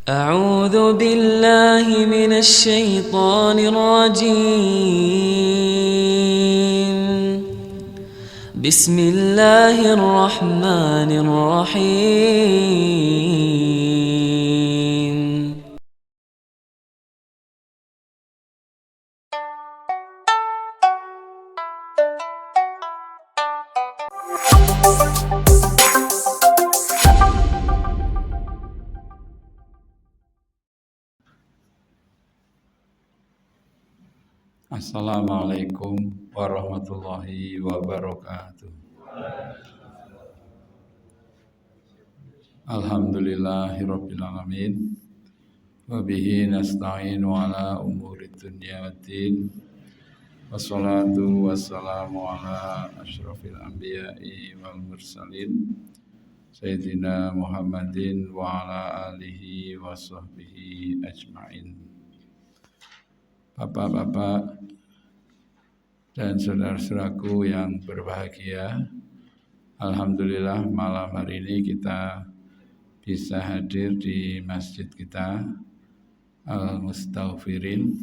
أعوذ بالله من الشيطان الرجيم. بسم الله الرحمن الرحيم. Assalamualaikum warahmatullahi wabarakatuh. Alhamdulillahirabbil alamin. Wa bihi nasta'inu ala umuri dunya waddin. Wassalatu wassalamu ala asyrafil anbiya'i wal mursalin Sayyidina Muhammadin wa ala alihi wa sahbihi ajma'in. Bapak-bapak dan saudara-saudaraku yang berbahagia, alhamdulillah malam hari ini kita bisa hadir di masjid kita Al-Mustaghfirin.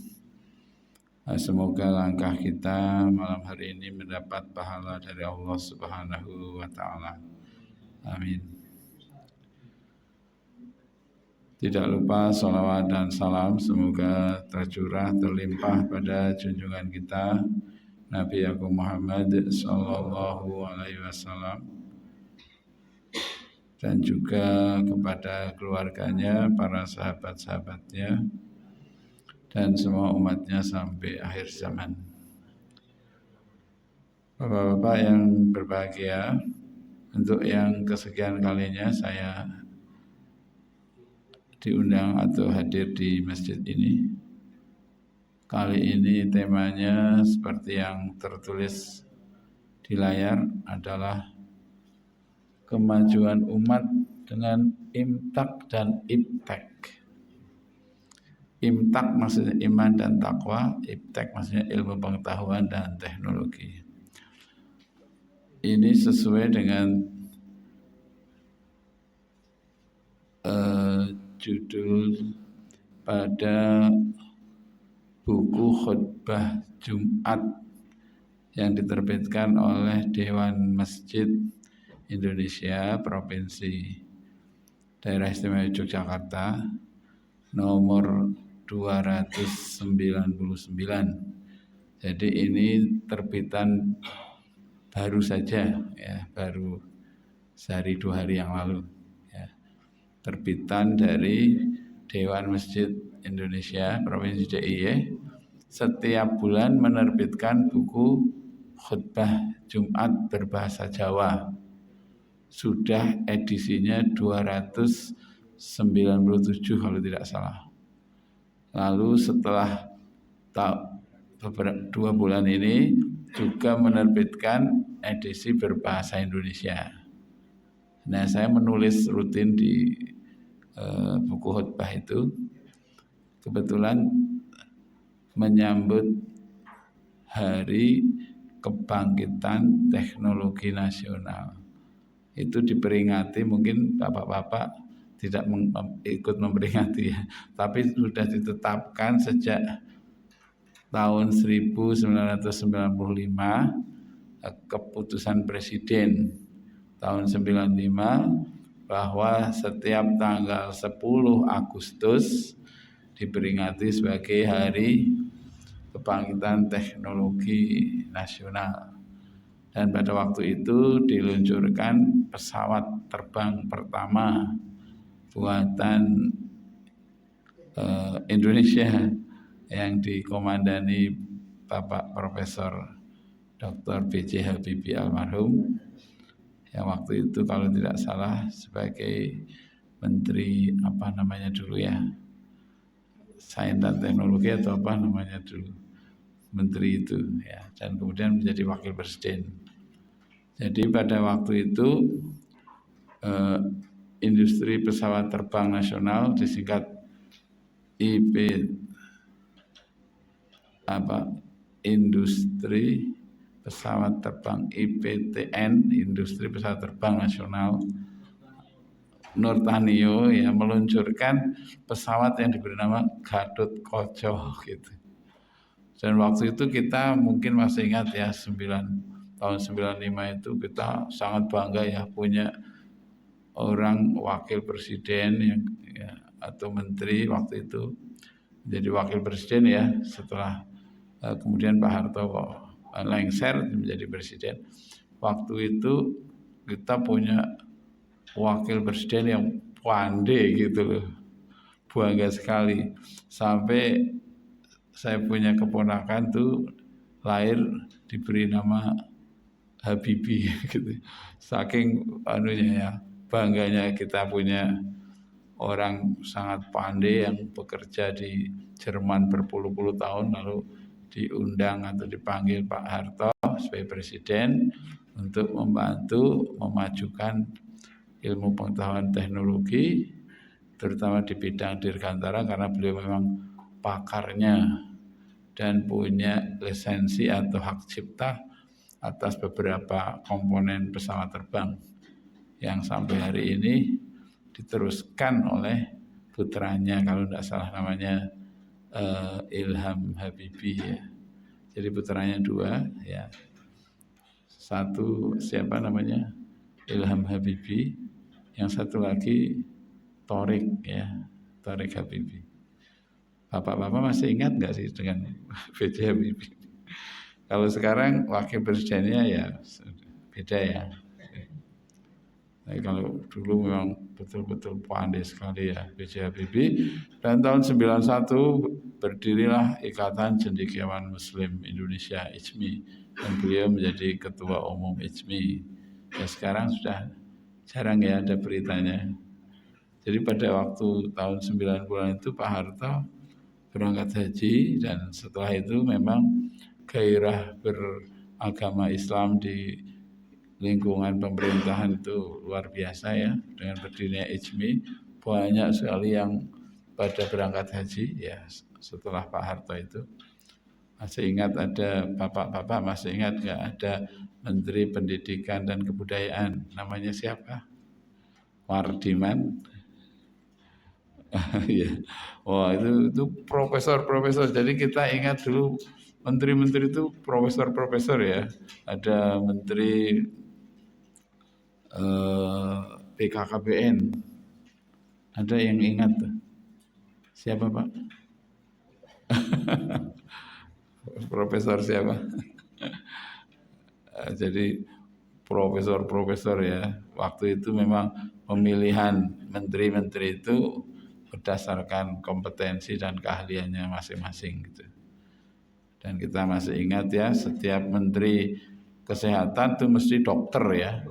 Semoga langkah kita malam hari ini mendapat pahala dari Allah Subhanahu wa taala. Amin. Tidak lupa salawat dan salam semoga tercurah terlimpah pada junjungan kita Nabi Agung Muhammad sallallahu alaihi wasallam dan juga kepada keluarganya, para sahabat-sahabatnya dan semua umatnya sampai akhir zaman. Bapak-bapak yang berbahagia, untuk yang kesekian kalinya saya diundang atau hadir di masjid ini. Kali ini temanya seperti yang tertulis di layar adalah kemajuan umat dengan imtak dan iptek. Imtak maksudnya iman dan takwa, iptek maksudnya ilmu pengetahuan dan teknologi. Ini sesuai dengan judul pada buku khutbah Jumat yang diterbitkan oleh Dewan Masjid Indonesia Provinsi Daerah Istimewa Yogyakarta nomor 299. Jadi ini terbitan baru saja ya, baru sehari 2 hari yang lalu ya. Terbitan dari Dewan Masjid Indonesia Provinsi DIY setiap bulan menerbitkan buku khutbah Jumat berbahasa Jawa. Sudah edisinya 297 kalau tidak salah. Lalu setelah 2 bulan ini juga menerbitkan edisi berbahasa Indonesia. Nah, saya menulis rutin di buku khutbah itu kebetulan menyambut Hari Kebangkitan Teknologi Nasional. Itu diperingati, mungkin bapak-bapak tidak ikut memperingati ya, tapi sudah ditetapkan sejak tahun 1995 keputusan Presiden tahun 95 bahwa setiap tanggal 10 Agustus diperingati sebagai Hari Kebangkitan Teknologi Nasional. Dan pada waktu itu diluncurkan pesawat terbang pertama buatan Indonesia yang dikomandani Bapak Profesor Dr. B.J. Habibie almarhum, yang waktu itu kalau tidak salah sebagai Menteri apa namanya dulu ya, Sains dan Teknologi atau apa namanya dulu, Menteri itu ya, dan kemudian menjadi Wakil Presiden. Jadi pada waktu itu industri pesawat terbang nasional disingkat industri pesawat terbang IPTN, industri pesawat terbang nasional, Nurtanio ya meluncurkan pesawat yang diberi nama Gatot Koco gitu. Dan waktu itu kita mungkin masih ingat ya, tahun 95 itu kita sangat bangga ya punya orang wakil presiden yang ya, atau menteri waktu itu jadi wakil presiden ya, setelah kemudian Pak Harto lengser menjadi presiden. Waktu itu kita punya wakil presiden yang pandai gitu loh, bangga sekali. Sampai saya punya keponakan tuh lahir diberi nama Habibie gitu. Saking anunya ya, bangganya kita punya orang sangat pandai yang bekerja di Jerman berpuluh-puluh tahun, lalu diundang atau dipanggil Pak Harto sebagai presiden untuk membantu memajukan ilmu pengetahuan teknologi, terutama di bidang dirgantara karena beliau memang pakarnya dan punya lisensi atau hak cipta atas beberapa komponen pesawat terbang yang sampai hari ini diteruskan oleh putranya, kalau tidak salah namanya Ilham Habibie ya. Jadi putranya dua ya, satu siapa namanya Ilham Habibie, yang satu lagi Torik ya, Torik Habibie. Bapak-bapak masih ingat nggak sih dengan B.J. Habibie? Kalau sekarang wakil presidennya ya beda ya. Nah, kalau dulu memang betul-betul pandai sekali ya B.J. Habibie. Dan tahun 91 berdirilah Ikatan Cendekiawan Muslim Indonesia ICMI, dan beliau menjadi ketua umum ICMI. Ya sekarang sudah jarang ya ada beritanya. Jadi pada waktu tahun 90-an itu Pak Harto berangkat haji, dan setelah itu memang gairah beragama Islam di lingkungan pemerintahan itu luar biasa ya. Dengan berdirinya ICMI banyak sekali yang pada berangkat haji ya setelah Pak Harto itu. Masih ingat ada bapak-bapak, masih ingat nggak ada Menteri Pendidikan dan Kebudayaan, namanya siapa? Wardiman. Ya, wah itu profesor. Jadi kita ingat dulu menteri-menteri itu profesor ya. Ada menteri BKKBN. Ada yang ingat tuh? Siapa Pak? Profesor siapa? Jadi profesor ya. Waktu itu memang pemilihan menteri-menteri itu berdasarkan kompetensi dan keahliannya masing-masing gitu. Dan kita masih ingat ya, setiap menteri kesehatan itu mesti dokter ya.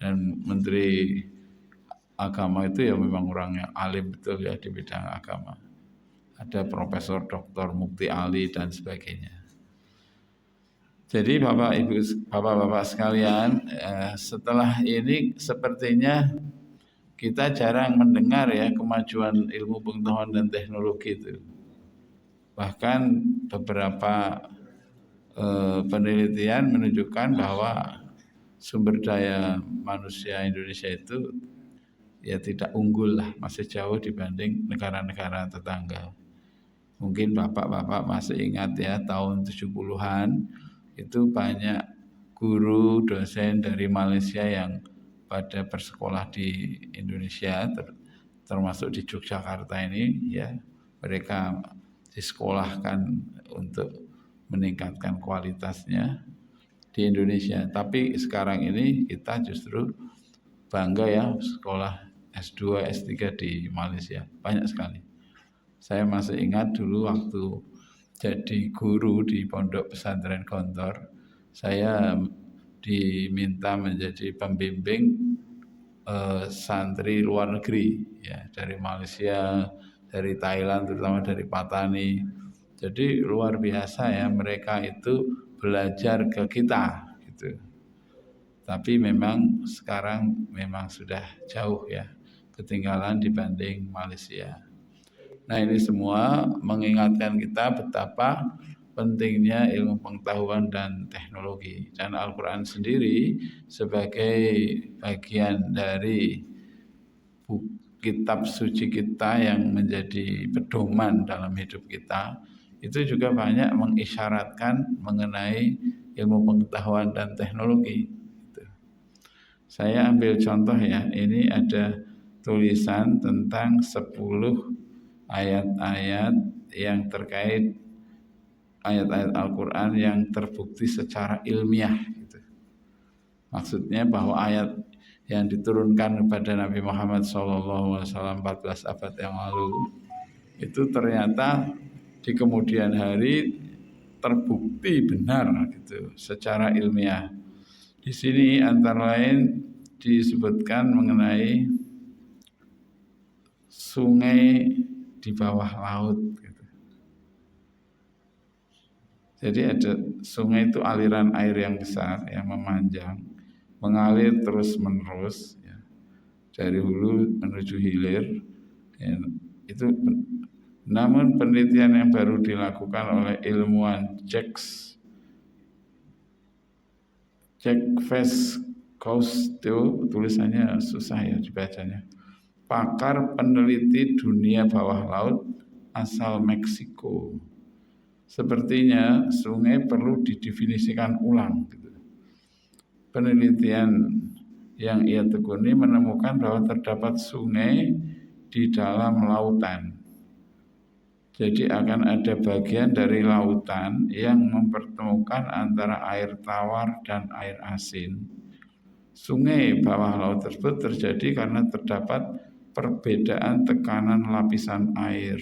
Dan menteri agama itu ya memang orangnya alim betul ya di bidang agama. Ada Profesor Dr. Mukti Ali dan sebagainya. Jadi bapak-bapak sekalian, setelah ini sepertinya kita jarang mendengar ya kemajuan ilmu pengetahuan dan teknologi itu. Bahkan beberapa penelitian menunjukkan bahwa sumber daya manusia Indonesia itu ya tidak unggul lah, masih jauh dibanding negara-negara tetangga. Mungkin bapak-bapak masih ingat ya, tahun 70-an itu banyak guru, dosen dari Malaysia yang pada bersekolah di Indonesia, termasuk di Yogyakarta ini ya. Mereka disekolahkan untuk meningkatkan kualitasnya di Indonesia. Tapi sekarang ini kita justru bangga ya sekolah S2, S3 di Malaysia, banyak sekali. Saya masih ingat dulu waktu jadi guru di Pondok Pesantren Gontor, saya diminta menjadi pembimbing santri luar negeri ya, dari Malaysia, dari Thailand, terutama dari Patani. Jadi luar biasa ya, mereka itu belajar ke kita gitu. Tapi memang sekarang memang sudah jauh ya, ketinggalan dibanding Malaysia. Nah ini semua mengingatkan kita betapa pentingnya ilmu pengetahuan dan teknologi. Dan Al-Quran sendiri sebagai bagian dari kitab suci kita yang menjadi pedoman dalam hidup kita, itu juga banyak mengisyaratkan mengenai ilmu pengetahuan dan teknologi. Saya ambil contoh ya, ini ada tulisan tentang 10 ayat-ayat yang terkait ayat-ayat Al-Quran yang terbukti secara ilmiah gitu. Maksudnya bahwa ayat yang diturunkan kepada Nabi Muhammad SAW 14 abad yang lalu itu ternyata di kemudian hari terbukti benar gitu secara ilmiah. Di sini antara lain disebutkan mengenai sungai di bawah laut gitu. Jadi ada sungai itu aliran air yang besar yang memanjang, mengalir terus menerus ya, dari hulu menuju hilir ya, itu. Namun penelitian yang baru dilakukan oleh ilmuwan Jack Voskhod, tulisannya susah ya dibacanya, pakar peneliti dunia bawah laut asal Meksiko. Sepertinya sungai perlu didefinisikan ulang gitu. Penelitian yang ia tekuni menemukan bahwa terdapat sungai di dalam lautan. Jadi akan ada bagian dari lautan yang mempertemukan antara air tawar dan air asin. Sungai bawah laut tersebut terjadi karena terdapat perbedaan tekanan lapisan air.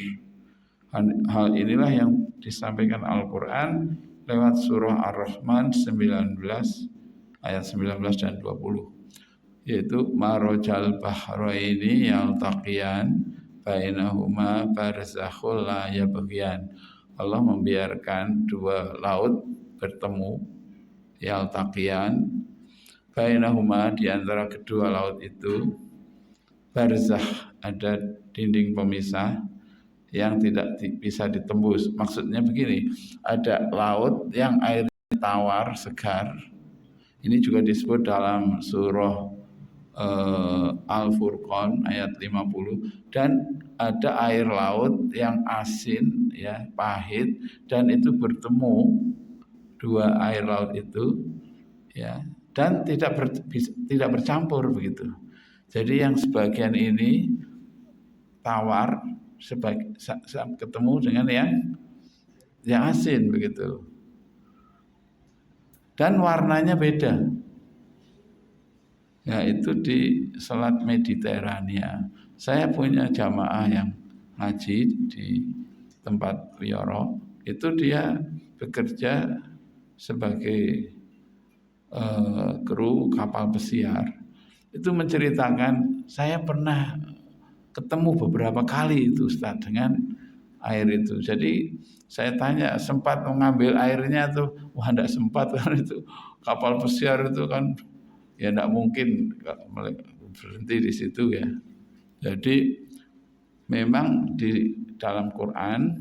Hal inilah yang disampaikan Al-Quran lewat surah Ar-Rahman 19 ayat 19 dan 20. Yaitu marojal bahraini yaltaqiyan bainahuma barzakhul la yabghiyan. Allah membiarkan dua laut bertemu, yaltaqiyan, bainahuma, di antara kedua laut itu, barzakh, ada dinding pemisah yang tidak bisa ditembus. Maksudnya begini, ada laut yang air tawar, segar. Ini juga disebut dalam surah Al-Furqan ayat 50, dan ada air laut yang asin ya, pahit, dan itu bertemu dua air laut itu ya, dan tidak bercampur begitu. Jadi yang sebagian ini tawar ketemu dengan yang asin begitu. Dan warnanya beda. Ya, itu di Selat Mediterania. Saya punya jamaah yang ngaji di tempat Wioro, itu dia bekerja sebagai kru kapal pesiar. Itu menceritakan, saya pernah ketemu beberapa kali itu Ustaz dengan air itu. Jadi saya tanya, sempat mengambil airnya tuh? Wah, enggak sempat, kan itu kapal pesiar itu kan ya enggak mungkin berhenti di situ ya. Jadi memang di dalam Quran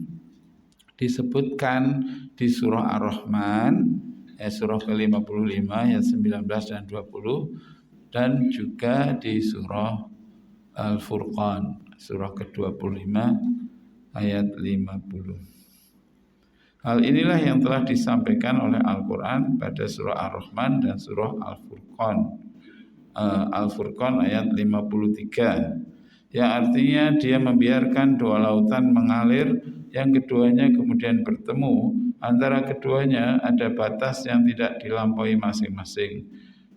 disebutkan di surah Ar-Rahman surah ke-55 ayat 19 dan 20, dan juga di surah Al-Furqan surah ke-25 ayat 50. Hal inilah yang telah disampaikan oleh Al-Quran pada surah Ar-Rahman dan surah Al-Furqan. Al-Furqan ayat 53, yang artinya dia membiarkan dua lautan mengalir, yang keduanya kemudian bertemu, antara keduanya ada batas yang tidak dilampaui masing-masing,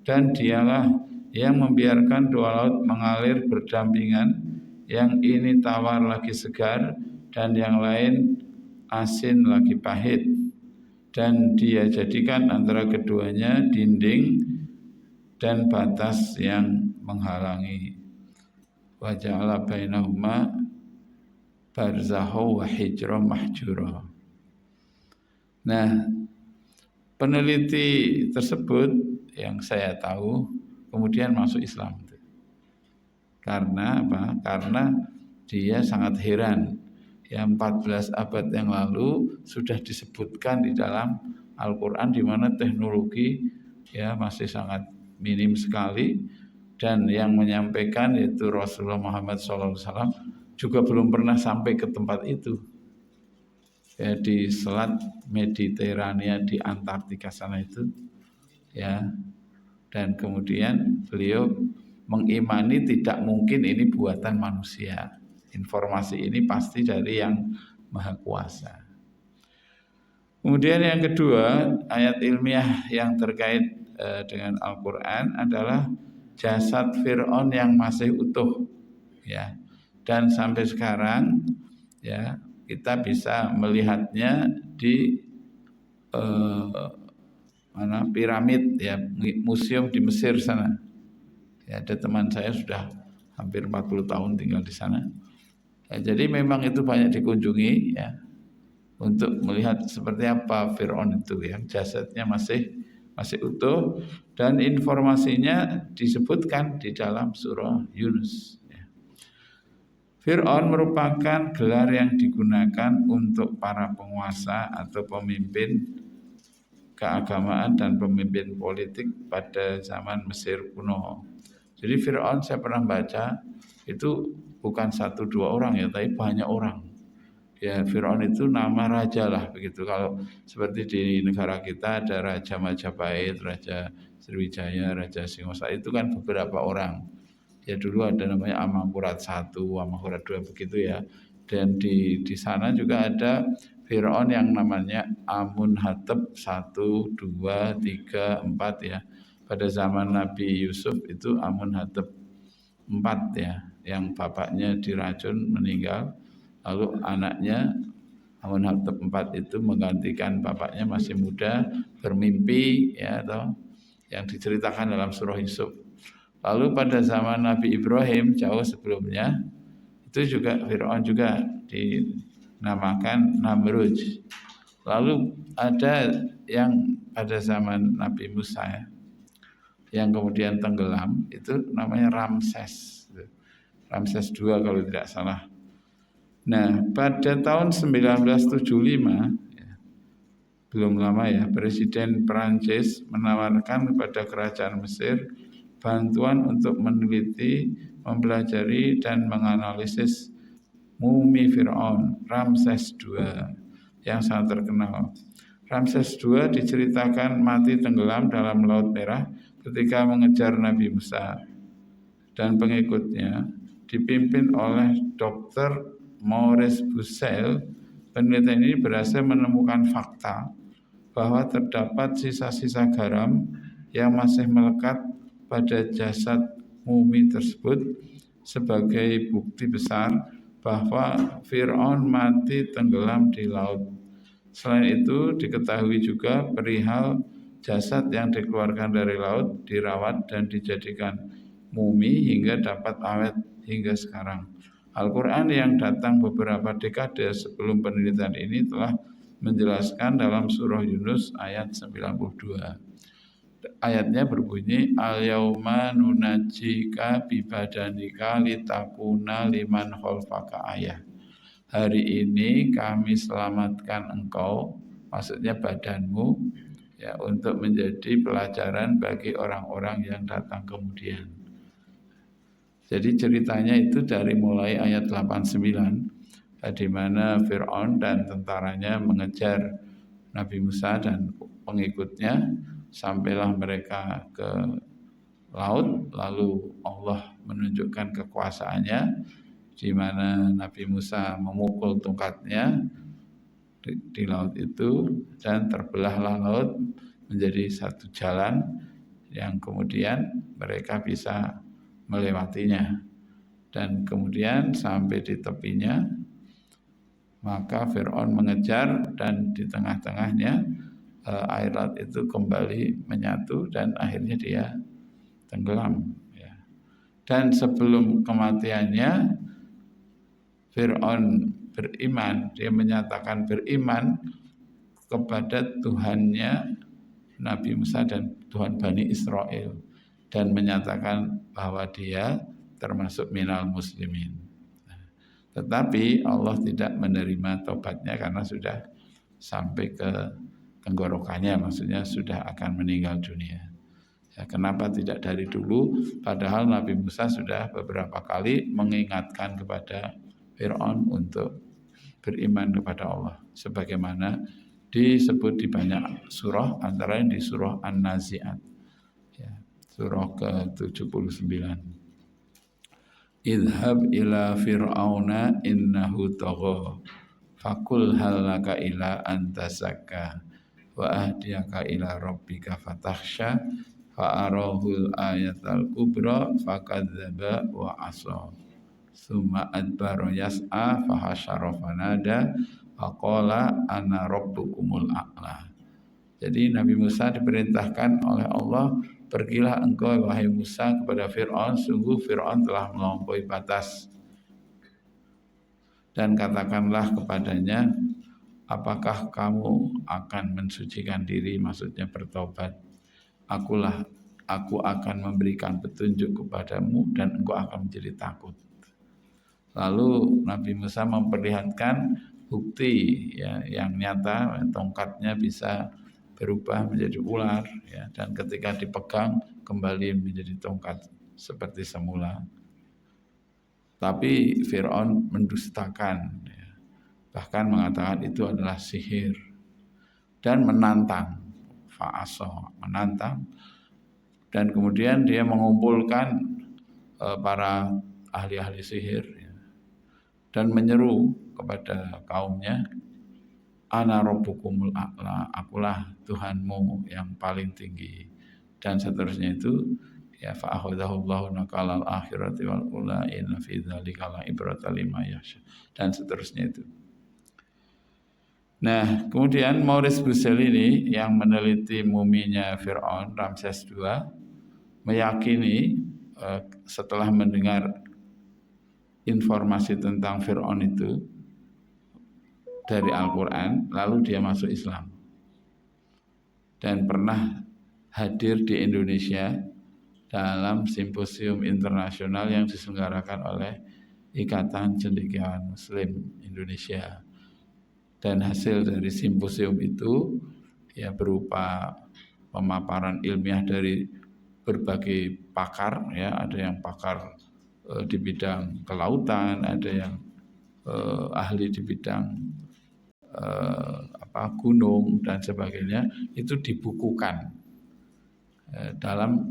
dan dialah yang membiarkan dua laut mengalir berdampingan, yang ini tawar lagi segar dan yang lain asin lagi pahit, dan dia jadikan antara keduanya dinding dan batas yang menghalangi. Wa ja'ala bainahuma barzakhan wa hijran mahjura. Nah, peneliti tersebut yang saya tahu kemudian masuk Islam. Karena apa? Karena dia sangat heran. Yang 14 abad yang lalu sudah disebutkan di dalam Al-Quran, di mana teknologi ya masih sangat minim sekali, dan yang menyampaikan yaitu Rasulullah Muhammad SAW juga belum pernah sampai ke tempat itu, ya, di Selat Mediterania di Antartika sana itu, ya. Dan kemudian beliau mengimani tidak mungkin ini buatan manusia, informasi ini pasti dari yang Maha Kuasa. Kemudian yang kedua, ayat ilmiah yang terkait dengan Al-Quran adalah jasad Fir'aun yang masih utuh, ya. Dan sampai sekarang, ya, kita bisa melihatnya di piramid, ya, museum di Mesir sana. Ya, ada teman saya sudah hampir 40 tahun tinggal di sana. Ya, jadi memang itu banyak dikunjungi, ya, untuk melihat seperti apa Fir'aun itu, yang jasadnya masih utuh dan informasinya disebutkan di dalam surah Yunus. Ya. Fir'aun merupakan gelar yang digunakan untuk para penguasa atau pemimpin keagamaan dan pemimpin politik pada zaman Mesir kuno. Jadi Fir'aun saya pernah baca itu bukan 1-2 orang, ya, tapi banyak orang. Ya, Fir'aun itu nama raja lah begitu. Kalau seperti di negara kita ada Raja Majapahit, Raja Sriwijaya, Raja Singosari, itu kan beberapa orang. Ya, dulu ada namanya Amangkurat I, Amangkurat II begitu, ya. Dan di sana juga ada Fir'aun yang namanya Amunhatep I, II, III, IV, ya. Pada zaman Nabi Yusuf itu Amunhatep IV, ya, yang bapaknya diracun meninggal. Lalu anaknya Amunhatep IV itu menggantikan bapaknya masih muda, bermimpi, ya, atau yang diceritakan dalam surah Yusuf. Lalu pada zaman Nabi Ibrahim jauh sebelumnya itu juga Fir'aun juga dinamakan Namrud. Lalu ada yang pada zaman Nabi Musa, ya, yang kemudian tenggelam, itu namanya Ramses. Ramses II kalau tidak salah. Nah, pada tahun 1975, ya, belum lama, ya, Presiden Perancis menawarkan kepada kerajaan Mesir bantuan untuk meneliti, mempelajari, dan menganalisis mumi Fir'aun, Ramses II, yang sangat terkenal. Ramses II diceritakan mati tenggelam dalam Laut Merah ketika mengejar Nabi Musa dan pengikutnya, dipimpin oleh Dr. Maurice Bucaille. Penelitian ini berhasil menemukan fakta bahwa terdapat sisa-sisa garam yang masih melekat pada jasad mumi tersebut sebagai bukti besar bahwa Fir'aun mati tenggelam di laut. Selain itu, diketahui juga perihal jasad yang dikeluarkan dari laut, dirawat dan dijadikan mumi hingga dapat awet hingga sekarang. Al-Quran yang datang beberapa dekade sebelum penelitian ini telah menjelaskan dalam surah Yunus ayat 92. Ayatnya berbunyi, Al-yauma nunajjika bibadanika litakuna liman khalfaka ayah. Hari ini kami selamatkan engkau, maksudnya badanmu, ya, untuk menjadi pelajaran bagi orang-orang yang datang kemudian. Jadi ceritanya itu dari mulai ayat 89, di mana Fir'aun dan tentaranya mengejar Nabi Musa dan pengikutnya, sampailah mereka ke laut, lalu Allah menunjukkan kekuasaannya, di mana Nabi Musa memukul tongkatnya di laut itu, dan terbelahlah laut menjadi satu jalan yang kemudian mereka bisa melewatinya. Dan kemudian sampai di tepinya, maka Fir'aun mengejar dan di tengah-tengahnya air laut itu kembali menyatu dan akhirnya dia tenggelam, ya. Dan sebelum kematiannya Fir'aun beriman, dia menyatakan beriman kepada Tuhannya Nabi Musa dan Tuhan Bani Israel, dan menyatakan bahwa dia termasuk minal muslimin. Tetapi Allah tidak menerima tobatnya karena sudah sampai ke tenggorokannya, maksudnya sudah akan meninggal dunia. Ya, kenapa tidak dari dulu? Padahal Nabi Musa sudah beberapa kali mengingatkan kepada Fir'aun untuk beriman kepada Allah. Sebagaimana disebut di banyak surah, antara yang di surah An-Nazi'at. Ya, surah ke-79. Idhab ila fir'auna innahu tagha fakul halaka ila antasaka wa ahdiyaka ila rabbika fatakhsha fa'arahul ayatal kubra fakadzaba wa asa summa adbara yas'a fahasyara fanada faqala ana rabbukumul a'la. Jadi Nabi Musa diperintahkan oleh Allah, pergilah engkau wahai Musa kepada Fir'aun, sungguh Fir'aun telah melampaui batas, dan katakanlah kepadanya, apakah kamu akan mensucikan diri, maksudnya bertobat. Aku akan memberikan petunjuk kepadamu dan engkau akan menjadi takut. Lalu Nabi Musa memperlihatkan bukti ya, yang nyata, tongkatnya bisa berubah menjadi ular ya, dan ketika dipegang kembali menjadi tongkat seperti semula. Tapi Fir'aun mendustakan ya, bahkan mengatakan itu adalah sihir dan menantang, fa'asa, menantang. Dan kemudian dia mengumpulkan para ahli-ahli sihir ya, dan menyeru kepada kaumnya, ana rabbukumul a'la, akulah Tuhanmu yang paling tinggi, dan seterusnya itu ya, fa'akhadahullahu nakalal akhirati wal ula inna fi dzalika la ibrata liman yakhsha, dan seterusnya itu. Nah, kemudian Maurice Bucaille ini yang meneliti muminya Fir'aun Ramses II meyakini setelah mendengar informasi tentang Fir'aun itu dari Al-Quran, lalu dia masuk Islam dan pernah hadir di Indonesia dalam simposium internasional yang diselenggarakan oleh Ikatan Cendekiawan Muslim Indonesia. Dan hasil dari simposium itu ya berupa pemaparan ilmiah dari berbagai pakar ya, ada yang pakar di bidang kelautan, ada yang ahli di bidang gunung dan sebagainya, itu dibukukan dalam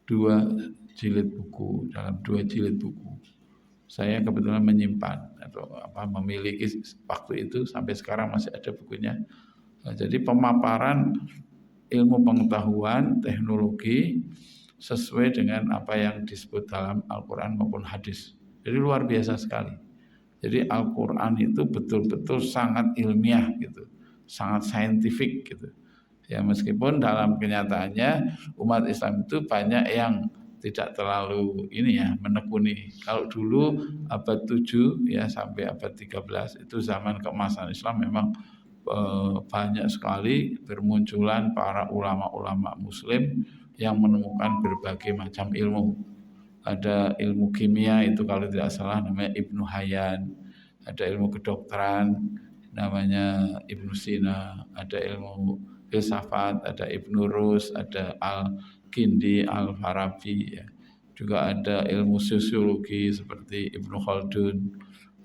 dua jilid buku. Saya kebetulan menyimpan atau memiliki waktu itu, sampai sekarang masih ada bukunya. Jadi pemaparan ilmu pengetahuan teknologi sesuai dengan apa yang disebut dalam Al-Quran maupun hadis. Jadi luar biasa sekali. Jadi Al-Quran itu betul-betul sangat ilmiah gitu, sangat saintifik gitu. Ya, meskipun dalam kenyataannya umat Islam itu banyak yang tidak terlalu menekuni. Kalau dulu abad 7 ya sampai abad 13 itu zaman keemasan Islam, memang banyak sekali bermunculan para ulama-ulama muslim yang menemukan berbagai macam ilmu. Ada ilmu kimia, itu kalau tidak salah namanya Ibnu Hayyan. Ada ilmu kedokteran namanya Ibnu Sina. Ada ilmu filsafat, ada Ibnu Rus, ada Al-Kindi, Al-Farabi ya. Juga ada ilmu sosiologi seperti Ibnu Khaldun,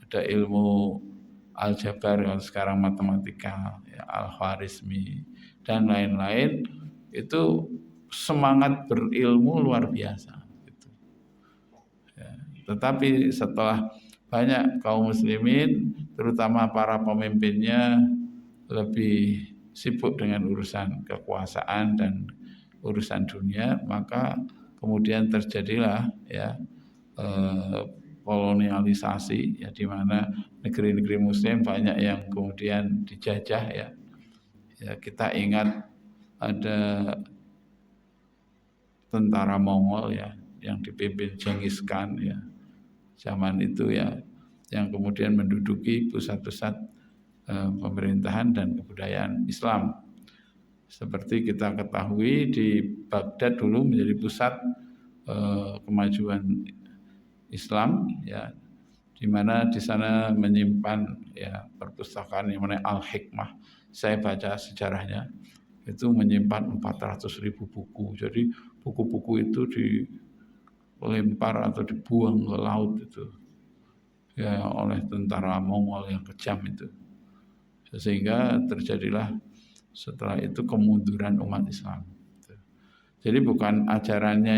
ada ilmu aljabar yang sekarang matematika ya, Al-Khwarizmi dan lain-lain. Itu semangat berilmu luar biasa gitu. Ya. Tetapi setelah banyak kaum muslimin, terutama para pemimpinnya, lebih sibuk dengan urusan kekuasaan dan urusan dunia, maka kemudian terjadilah ya kolonialisasi ya, di mana negeri-negeri muslim banyak yang kemudian dijajah ya. Ya, kita ingat ada tentara Mongol ya yang dipimpin Genghis Khan ya, zaman itu ya, yang kemudian menduduki pusat-pusat pemerintahan dan kebudayaan Islam. Seperti kita ketahui, di Baghdad dulu menjadi pusat kemajuan Islam ya, di mana di sana menyimpan ya perpustakaan yang namanya Al-Hikmah. Saya baca sejarahnya, itu menyimpan 400.000 buku. Jadi buku-buku itu dilempar atau dibuang ke laut itu ya oleh tentara Mongol yang kejam itu. Sehingga terjadilah setelah itu kemunduran umat Islam. Jadi bukan ajarannya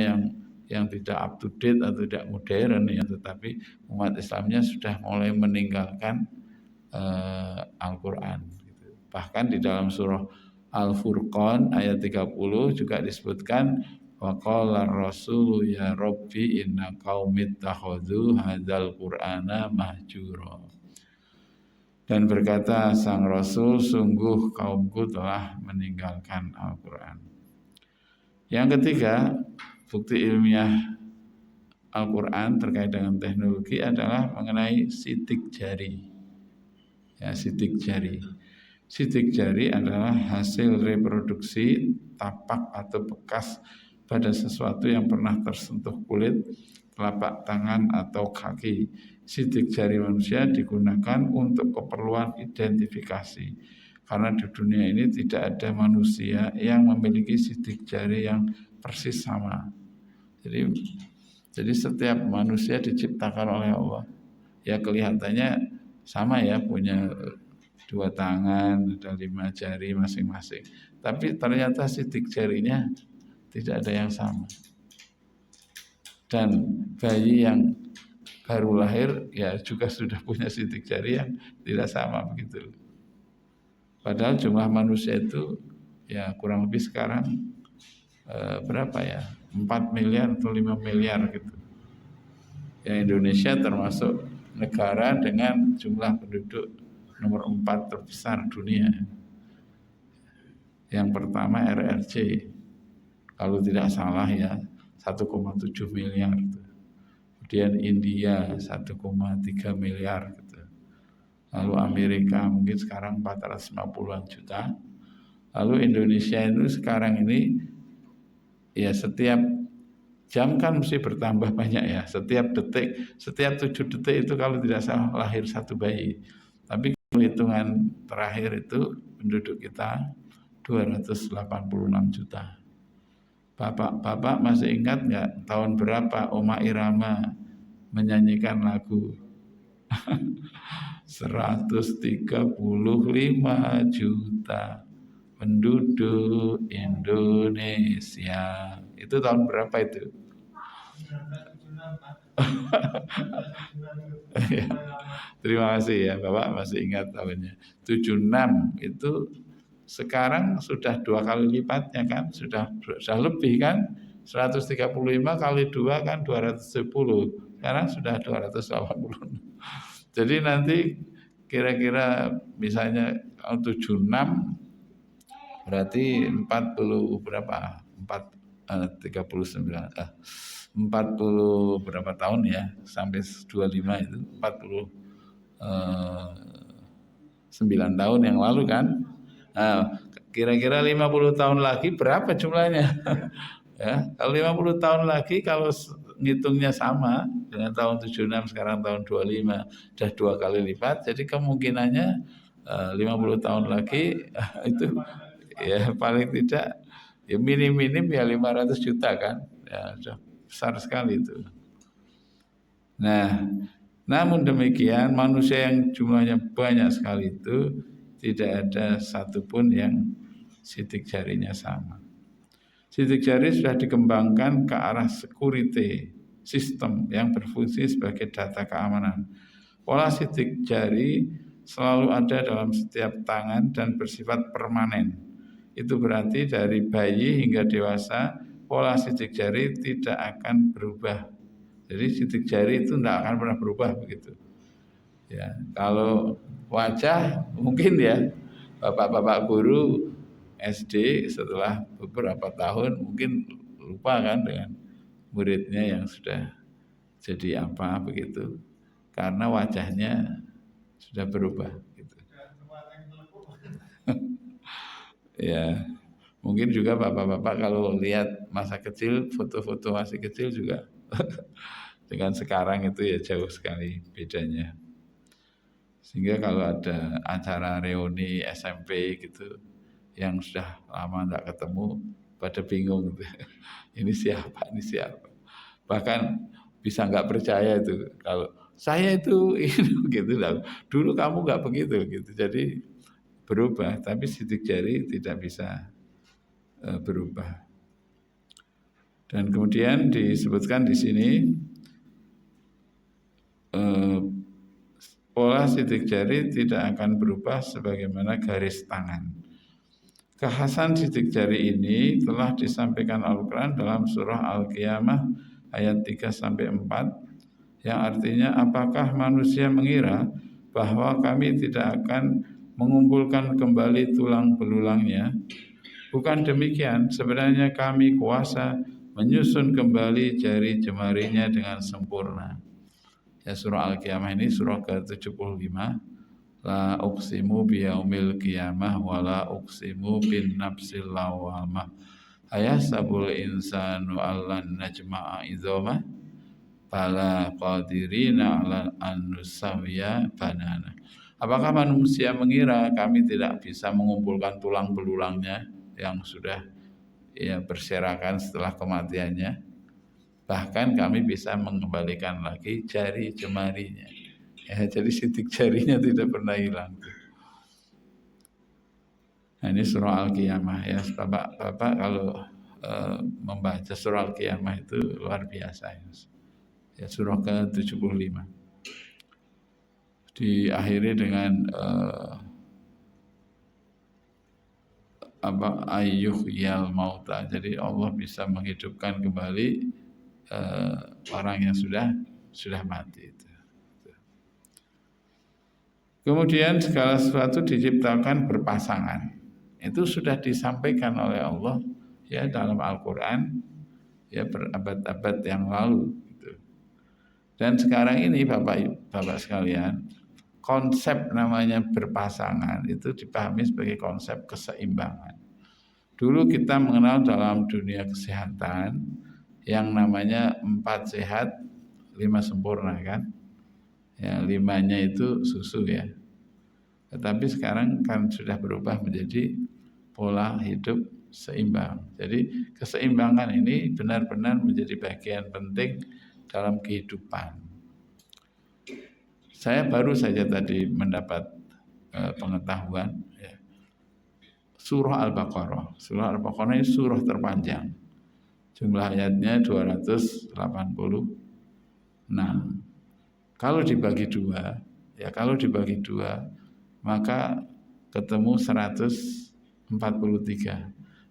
yang tidak up to date atau tidak modern ya, tetapi umat Islamnya sudah mulai meninggalkan Al-Quran. Bahkan di dalam surah Al-Furqan ayat 30 juga disebutkan wa qala ar-rasulu ya rabbi inna qaumi ittakhadhu hadzal qur'ana mahjura. Dan berkata sang Rasul, sungguh kaumku telah meninggalkan Al-Quran. Yang ketiga, bukti ilmiah Al-Quran terkait dengan teknologi adalah mengenai sidik jari. Ya, sidik jari. Sidik jari adalah hasil reproduksi tapak atau bekas pada sesuatu yang pernah tersentuh kulit, telapak tangan atau kaki. Sidik jari manusia digunakan untuk keperluan identifikasi. Karena di dunia ini tidak ada manusia yang memiliki sidik jari yang persis sama. Jadi setiap manusia diciptakan oleh Allah. Ya kelihatannya sama ya, punya 2 tangan, ada 5 jari masing-masing. Tapi ternyata sidik jarinya tidak ada yang sama. Dan bayi yang baru lahir ya juga sudah punya sidik jari yang tidak sama begitu. Padahal jumlah manusia itu ya kurang lebih sekarang berapa ya? 4 miliar atau 5 miliar gitu. Yang Indonesia termasuk negara dengan jumlah penduduk nomor 4 terbesar dunia. Yang pertama RRC, kalau tidak salah ya 1,7 miliar gitu. Kemudian India 1,3 miliar gitu. Lalu Amerika mungkin sekarang 450-an juta. Lalu Indonesia itu sekarang ini ya setiap jam kan mesti bertambah banyak ya. Setiap detik, setiap 7 detik itu kalau tidak salah lahir 1 bayi. Tapi hitungan terakhir itu penduduk kita 286 juta. Bapak masih ingat nggak tahun berapa Oma Irama menyanyikan lagu 135 juta penduduk Indonesia. Itu tahun berapa itu? Terima kasih ya Bapak masih ingat tahunnya. 76 itu sekarang sudah 2 kali lipatnya kan, sudah lebih kan, 135 kali 2 kan 210, sekarang sudah 280. Jadi nanti kira-kira misalnya 76 berarti 40 berapa? 39 40 berapa tahun ya sampai 25 itu 49 tahun yang lalu kan. Nah, kira-kira 50 tahun lagi berapa jumlahnya? Ya, kalau 50 tahun lagi kalau ngitungnya sama dengan tahun 76 sekarang tahun 25 sudah 2 kali lipat, jadi kemungkinannya 50 tahun lagi itu ya paling tidak ya minim-minim ya 500 juta kan. Ya sudah besar sekali itu. Nah, namun demikian manusia yang jumlahnya banyak sekali itu tidak ada satupun yang sidik jarinya sama. Sidik jari sudah dikembangkan ke arah security sistem yang berfungsi sebagai data keamanan. Pola sidik jari selalu ada dalam setiap tangan dan bersifat permanen. Itu berarti dari bayi hingga dewasa pola sidik jari tidak akan berubah. Jadi sidik jari itu tidak akan pernah berubah begitu. Ya, kalau wajah mungkin ya bapak-bapak guru SD setelah beberapa tahun mungkin lupa kan dengan muridnya yang sudah jadi apa begitu karena wajahnya sudah berubah gitu. Ya, mungkin juga bapak-bapak kalau lihat masa kecil, foto-foto masih kecil juga dengan sekarang itu ya jauh sekali bedanya. Sehingga kalau ada acara reuni SMP gitu, yang sudah lama tidak ketemu pada bingung gitu. Ini siapa, ini siapa. Bahkan bisa nggak percaya itu kalau saya itu ini gitu lah. Dulu kamu nggak begitu gitu. Jadi berubah, tapi sidik jari tidak bisa berubah. Dan kemudian disebutkan di sini pola sidik jari tidak akan berubah sebagaimana garis tangan. Kekhasan sidik jari ini telah disampaikan Al-Quran dalam surah Al-Qiyamah ayat 3-4 yang artinya apakah manusia mengira bahwa kami tidak akan mengumpulkan kembali tulang belulangnya? Bukan demikian, sebenarnya kami kuasa menyusun kembali jari jemarinya dengan sempurna. Ya, surah Al-Qiyamah ini surah ke-75. La uqsimu biyaumil qiyamah wa la uqsimu bin nafsil lawamah. Ayasabul insanu allan najma'a idzama bala qadirina ala an nusawiya banana. Apakah manusia mengira kami tidak bisa mengumpulkan tulang belulangnya yang sudah berserakan setelah kematiannya? Bahkan kami bisa mengembalikan lagi jari jemarinya. Ya, jadi sidik jarinya tidak pernah hilang. Nah, ini surah Al-Qiyamah ya. Bapak kalau membaca surah Al-Qiyamah itu luar biasa ya. Surah ke-75. Diakhiri dengan ayyuhyal mauta. Jadi Allah bisa menghidupkan kembali orang yang sudah mati itu. Kemudian segala sesuatu diciptakan berpasangan. Itu sudah disampaikan oleh Allah ya dalam Al-Qur'an ya berabad-abad yang lalu gitu. Dan sekarang ini Bapak sekalian, konsep namanya berpasangan itu dipahami sebagai konsep keseimbangan. Dulu kita mengenal dalam dunia kesehatan yang namanya 4 sehat 5 sempurna kan. Ya, 5-nya itu susu ya. Tetapi sekarang kan sudah berubah menjadi pola hidup seimbang. Jadi keseimbangan ini benar-benar menjadi bagian penting dalam kehidupan. Saya baru saja tadi mendapat pengetahuan ya. Surah Al-Baqarah. Surah Al-Baqarah ini surah terpanjang. Jumlah ayatnya 286. Kalau dibagi dua, maka ketemu 143.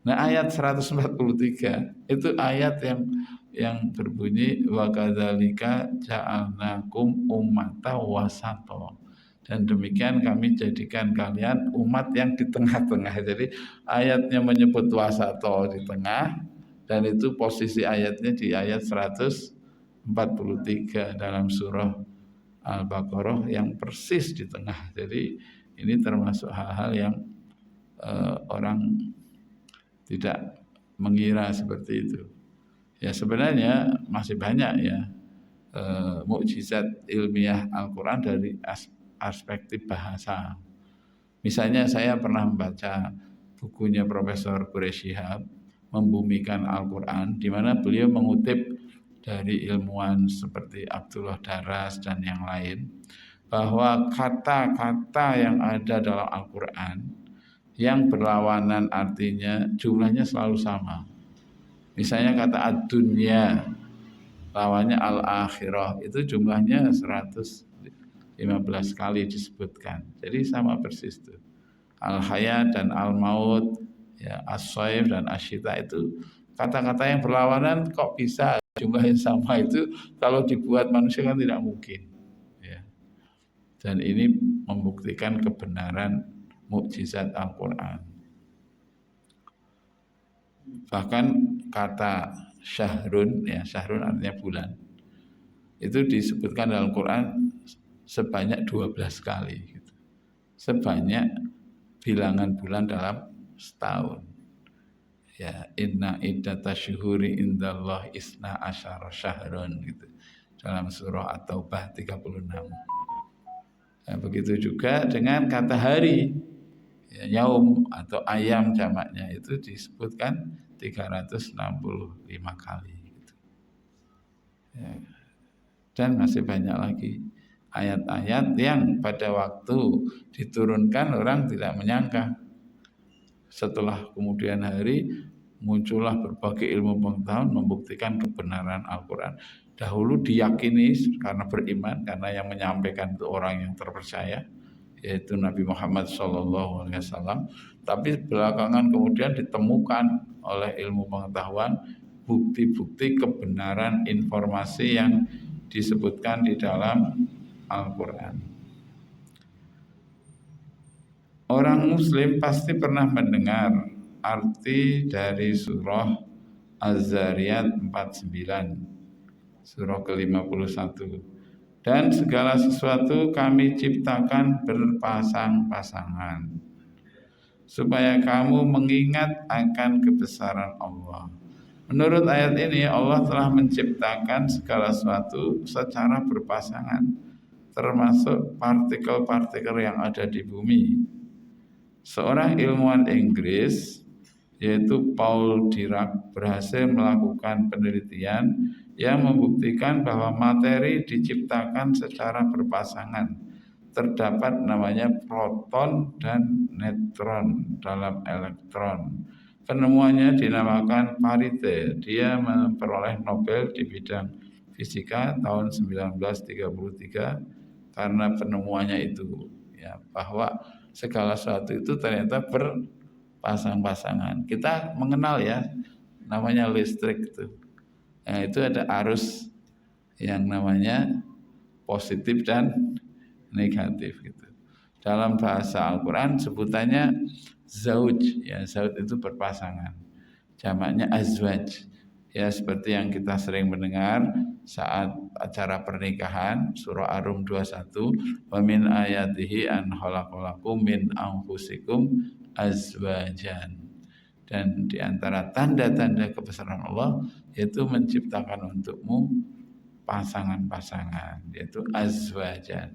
Nah, ayat 143 itu ayat yang berbunyi wa kadzalika ja'alnakum ummatan wasata. Dan demikian kami jadikan kalian umat yang di tengah-tengah. Jadi ayatnya menyebut wasata di tengah dan itu posisi ayatnya di ayat 143 dalam surah Al-Baqarah yang persis di tengah. Jadi ini termasuk hal-hal yang orang tidak mengira seperti itu. Ya sebenarnya masih banyak ya mukjizat ilmiah Al-Quran dari perspektif bahasa. Misalnya saya pernah membaca bukunya Profesor Quraish Shihab Membumikan Al-Quran, di mana beliau mengutip dari ilmuwan seperti Abdullah Daras dan yang lain, bahwa kata-kata yang ada dalam Al-Quran yang berlawanan artinya jumlahnya selalu sama. Misalnya kata ad-dunya, lawannya al-akhirah, itu jumlahnya 115 kali disebutkan. Jadi sama persis itu. Al-hayat dan al-maut, ya, as-saif dan asyita itu kata-kata yang berlawanan kok bisa jumlahnya sama. Itu kalau dibuat manusia kan tidak mungkin ya. Dan ini membuktikan kebenaran mukjizat Al-Quran. Bahkan kata syahrun, ya syahrun artinya bulan, itu disebutkan dalam Quran sebanyak 12 kali gitu. Sebanyak bilangan bulan dalam setahun. Ya, inna iddatasyuhuri indallah isna asyara syahrun gitu. Dalam surah At-Taubah 36. Nah, begitu juga dengan kata hari. Ya, yaum atau ayam jamaknya itu disebutkan 365 kali gitu. Ya. Dan masih banyak lagi ayat-ayat yang pada waktu diturunkan orang tidak menyangka. Setelah kemudian hari muncullah berbagai ilmu pengetahuan membuktikan kebenaran Al-Quran. Dahulu diyakini karena beriman, karena yang menyampaikan itu orang yang terpercaya, yaitu Nabi Muhammad SAW. Tapi belakangan kemudian ditemukan oleh ilmu pengetahuan bukti-bukti kebenaran informasi yang disebutkan di dalam Al-Quran. Orang Muslim pasti pernah mendengar arti dari surah Az-Zariyat 49, surah ke-51. Dan segala sesuatu kami ciptakan berpasang-pasangan, supaya kamu mengingat akan kebesaran Allah. Menurut ayat ini, Allah telah menciptakan segala sesuatu secara berpasangan, termasuk partikel-partikel yang ada di bumi. Seorang ilmuwan Inggris, yaitu Paul Dirac, berhasil melakukan penelitian yang membuktikan bahwa materi diciptakan secara berpasangan. Terdapat namanya proton dan neutron dalam elektron. Penemuannya dinamakan Parithe. Dia memperoleh Nobel di bidang fisika tahun 1933 karena penemuannya itu, ya, bahwa segala sesuatu itu ternyata berpasang-pasangan. Kita mengenal ya namanya listrik itu. Nah, itu ada arus yang namanya positif dan negatif gitu. Dalam bahasa Al-Quran sebutannya zauj, ya, zauj itu berpasangan. Jamaknya azwaj. Ya, seperti yang kita sering mendengar saat acara pernikahan, surah Ar-Rum 21, wa min ayatihi an khalaqalakum min anfusikum azwajan. Dan di antara tanda-tanda kebesaran Allah yaitu menciptakan untukmu pasangan-pasangan, yaitu azwajan.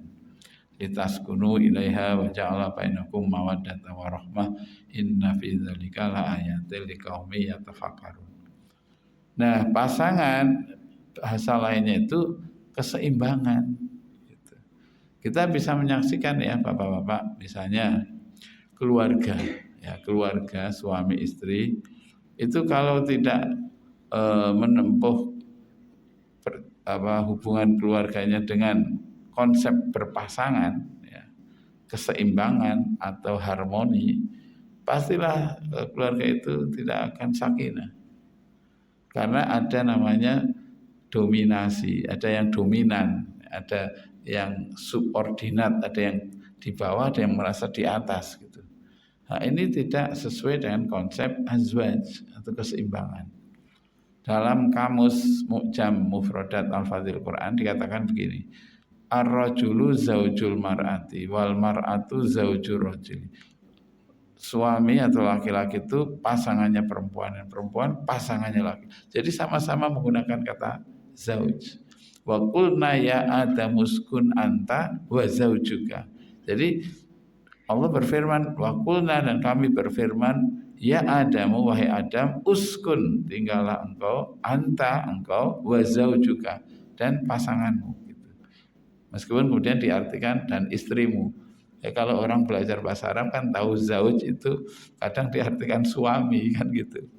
Litaskunu ilaiha wa ja'ala bainakum mawaddatan wa rahmah inna fi dzalika laayatil liqaumi yatafakkarun. Nah, pasangan bahasa lainnya itu keseimbangan. Gitu. Kita bisa menyaksikan ya bapak-bapak, misalnya keluarga, ya keluarga suami istri itu kalau tidak menempuh hubungan keluarganya dengan konsep berpasangan, ya, keseimbangan atau harmoni, pastilah keluarga itu tidak akan sakinah. Karena ada namanya dominasi, ada yang dominan, ada yang subordinat, ada yang di bawah, ada yang merasa di atas gitu. Nah, ini tidak sesuai dengan konsep azwaj atau keseimbangan. Dalam kamus Mu'jam Mufradat Al-Fadhil Quran dikatakan begini, ar-rajulu zaujul mar'ati wal mar'atu zaujur rajuli. Suami atau laki-laki itu pasangannya perempuan dan perempuan pasangannya laki. Jadi sama-sama menggunakan kata zauj. Wa qulna ya Adamu uskun anta wa zaujuka. Jadi Allah berfirman wa qulna, dan kami berfirman ya Adamu, wahai Adam, uskun, tinggallah engkau, anta engkau, wa zaujuka, dan pasanganmu gitu. Meskipun kemudian diartikan dan istrimu. Ya, kalau orang belajar bahasa Arab kan tahu zauj itu kadang diartikan suami kan gitu.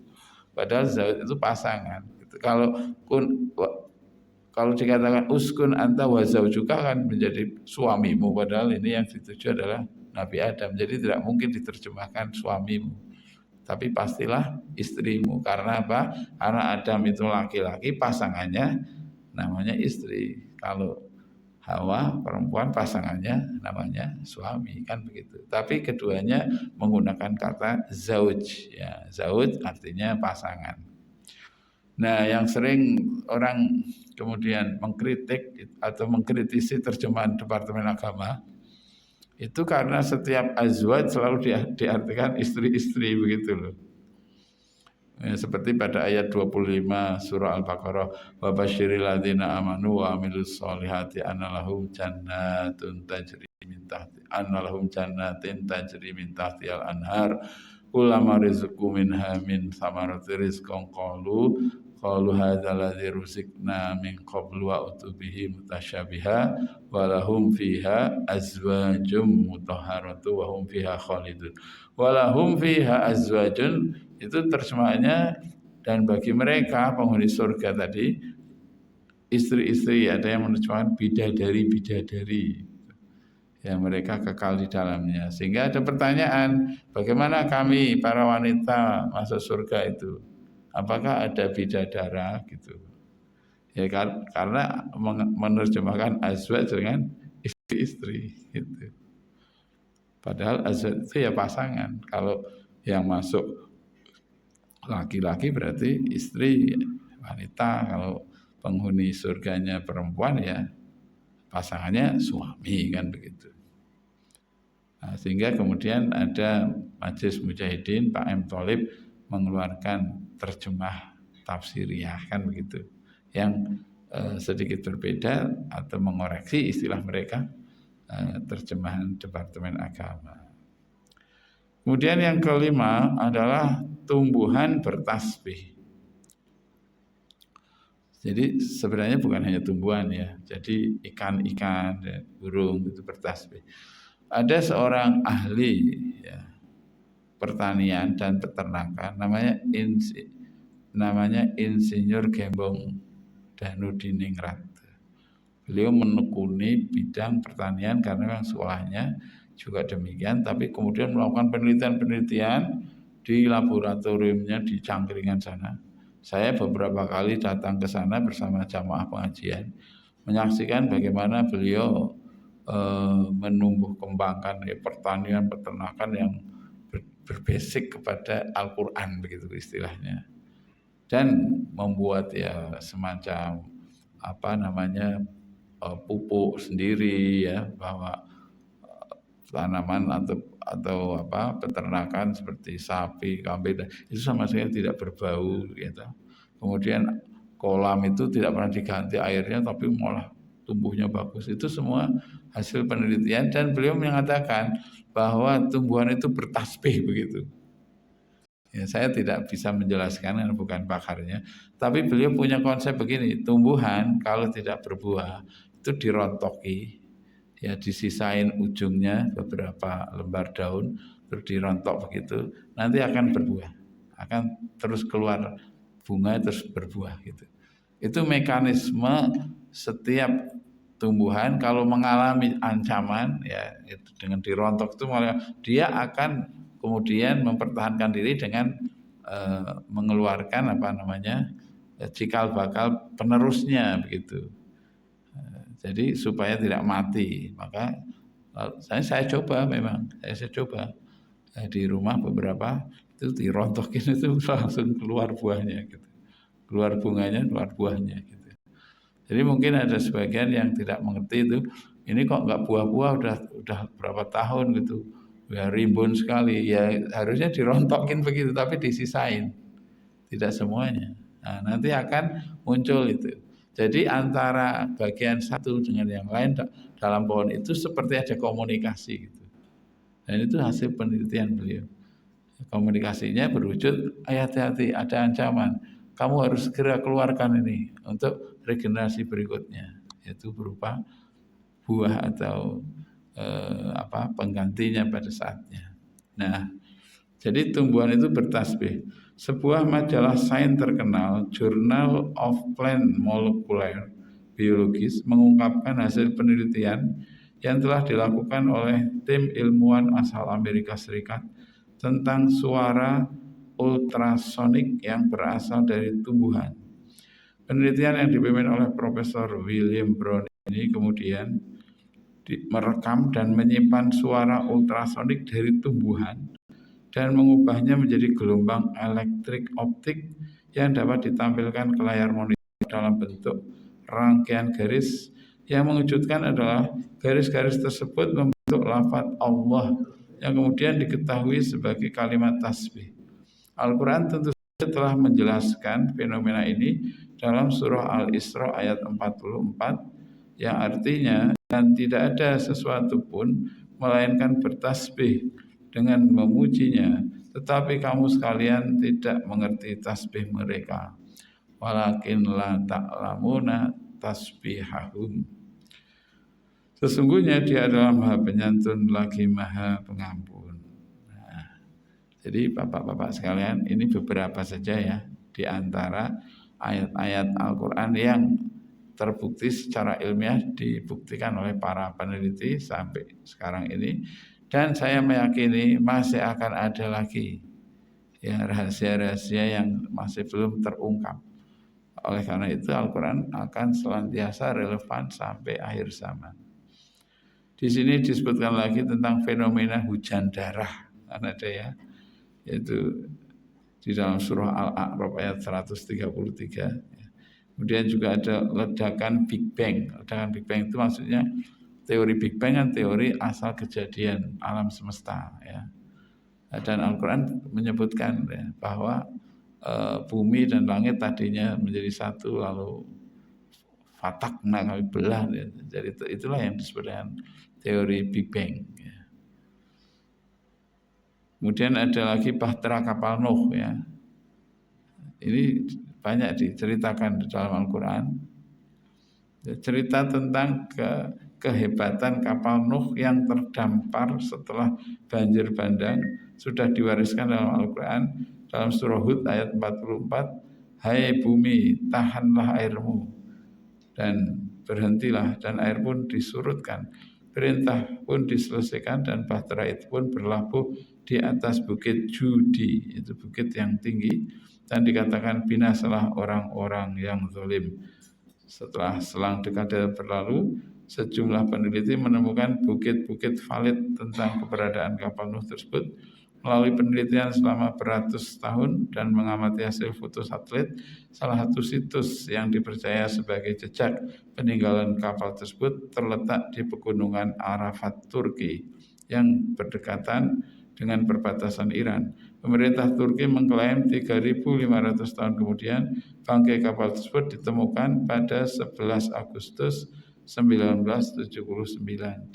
Padahal zauj itu pasangan. Gitu. Kalau dikatakan uskun anta wa zaujuka kan menjadi suamimu. Padahal ini yang dituju adalah Nabi Adam. Jadi tidak mungkin diterjemahkan suamimu. Tapi pastilah istrimu. Karena apa? Karena Adam itu laki-laki, pasangannya namanya istri. Kalau Hawa perempuan, pasangannya namanya suami, kan begitu. Tapi keduanya menggunakan kata zauj, ya. Zauj artinya pasangan. Nah, yang sering orang kemudian mengkritik atau mengkritisi terjemahan Departemen Agama itu karena setiap azwaj selalu diartikan istri-istri begitu loh. Seperti pada ayat 25 surah Al-Baqarah, wa basyiril ladzina amanu wa amilus solihati annalahum jannatin tajri min tahtihal anhar kullama rizqu minha min samarati rizqan qalu hadzal ladzi rusikna min qablu wa utubihi mutasyabiha wa lahum fiha azwajum mutahharatu wa hum fiha khalidun. Wa lahum fiha azwajun itu terjemahannya, dan bagi mereka penghuni surga tadi istri-istri, ada yang menerjemahkan bidadari-bidadari yang mereka kekal di dalamnya. Sehingga ada pertanyaan, bagaimana kami para wanita masuk surga itu? Apakah ada bidadara gitu? Ya karena menerjemahkan azwaj dengan istri-istri gitu. Padahal azwaj itu ya pasangan. Kalau yang masuk laki-laki berarti istri, wanita. Kalau penghuni surganya perempuan ya pasangannya suami, kan begitu. Nah, sehingga kemudian ada Majelis Mujahidin, Pak M. Tholib mengeluarkan terjemah tafsiriyah, kan begitu, yang sedikit berbeda atau mengoreksi istilah mereka, terjemahan Departemen Agama. Kemudian yang kelima adalah tumbuhan bertasbih. Jadi sebenarnya bukan hanya tumbuhan ya, jadi ikan-ikan, burung itu bertasbih. Ada seorang ahli ya, pertanian dan peternakan, namanya Insinyur Gembong Danudiningrat. Beliau menekuni bidang pertanian karena memang sekolahnya juga demikian, tapi kemudian melakukan penelitian-penelitian di laboratoriumnya di Cangkringan sana. Saya beberapa kali datang ke sana bersama jamaah pengajian, menyaksikan bagaimana beliau menumbuh kembangkan ya, pertanian peternakan yang berbasik kepada Al-Quran begitu istilahnya, dan membuat ya semacam pupuk sendiri ya, bahwa tanaman atau peternakan seperti sapi, kambing itu sama sekali tidak berbau gitu. Kemudian kolam itu tidak pernah diganti airnya tapi malah tumbuhnya bagus. Itu semua hasil penelitian, dan beliau mengatakan bahwa tumbuhan itu bertasbih begitu. Ya, saya tidak bisa menjelaskan karena bukan pakarnya, tapi beliau punya konsep begini, tumbuhan kalau tidak berbuah itu dirontoki, ya disisain ujungnya beberapa lembar daun, terus dirontok begitu, nanti akan berbuah, akan terus keluar bunga terus berbuah gitu. Itu mekanisme setiap tumbuhan kalau mengalami ancaman ya, itu dengan dirontok itu malah dia akan kemudian mempertahankan diri dengan mengeluarkan cikal bakal penerusnya begitu. Jadi supaya tidak mati, maka saya coba di rumah beberapa itu dirontokin itu langsung keluar buahnya gitu, keluar bunganya, keluar buahnya gitu. Jadi mungkin ada sebagian yang tidak mengerti itu, ini kok nggak buah-buah udah berapa tahun gitu, ya rimbun sekali, ya harusnya dirontokin begitu, tapi disisain, tidak semuanya. Nah, nanti akan muncul itu. Jadi antara bagian satu dengan yang lain dalam pohon itu seperti ada komunikasi gitu. Dan itu hasil penelitian beliau. Komunikasinya berwujud, hati-hati ada ancaman, kamu harus segera keluarkan ini untuk regenerasi berikutnya, yaitu berupa buah atau penggantinya pada saatnya. Nah, jadi tumbuhan itu bertasbih. Sebuah majalah sains terkenal, Journal of Plant Molecular Biologies, mengungkapkan hasil penelitian yang telah dilakukan oleh tim ilmuwan asal Amerika Serikat tentang suara ultrasonik yang berasal dari tumbuhan. Penelitian yang dipimpin oleh Profesor William Brown ini kemudian merekam dan menyimpan suara ultrasonik dari tumbuhan dan mengubahnya menjadi gelombang elektrik optik yang dapat ditampilkan ke layar monitor dalam bentuk rangkaian garis. Yang mengejutkan adalah garis-garis tersebut membentuk lafaz Allah yang kemudian diketahui sebagai kalimat tasbih. Al-Quran tentu telah menjelaskan fenomena ini dalam surah Al-Isra ayat 44 yang artinya dan tidak ada sesuatu pun melainkan bertasbih dengan memujinya, tetapi kamu sekalian tidak mengerti tasbih mereka. Walakin la ta'lamuna tasbihahum. Sesungguhnya dia adalah Maha Penyantun lagi Maha Pengampun. Nah, jadi bapak-bapak sekalian, ini beberapa saja ya di antara ayat-ayat Al-Quran yang terbukti secara ilmiah, dibuktikan oleh para peneliti sampai sekarang ini, dan saya meyakini masih akan ada lagi ya rahasia-rahasia yang masih belum terungkap. Oleh karena itu Al-Quran akan senantiasa relevan sampai akhir zaman. Di sini disebutkan lagi tentang fenomena hujan darah, kan ada ya, yaitu di dalam surah Al-A'raf ayat 133. Kemudian juga ada ledakan Big Bang. Ledakan Big Bang itu maksudnya teori Big Bang kan teori asal kejadian alam semesta ya. Dan Al-Quran menyebutkan ya, bahwa bumi dan langit tadinya menjadi satu lalu fatakna kami belah ya. Jadi itulah yang disebut dengan teori Big Bang ya. Kemudian ada lagi bahtera kapal Nuh ya. Ini banyak diceritakan di dalam Al-Quran. Cerita tentang kehebatan kapal Nuh yang terdampar setelah banjir bandang sudah diwariskan dalam Al-Quran dalam surah Hud ayat 44. Hai bumi, tahanlah airmu dan berhentilah, dan air pun disurutkan. Perintah pun diselesaikan dan bahtera itu pun berlabuh di atas bukit Judi, itu bukit yang tinggi, dan dikatakan binasalah orang-orang yang zalim. Setelah selang dekade berlalu, sejumlah peneliti menemukan bukit-bukit valid tentang keberadaan kapal Nuh tersebut. Melalui penelitian selama beratus tahun dan mengamati hasil foto satelit, salah satu situs yang dipercaya sebagai jejak peninggalan kapal tersebut terletak di pegunungan Arafat, Turki, yang berdekatan dengan perbatasan Iran. Pemerintah Turki mengklaim 3.500 tahun kemudian bangkai kapal tersebut ditemukan pada 11 Agustus 1979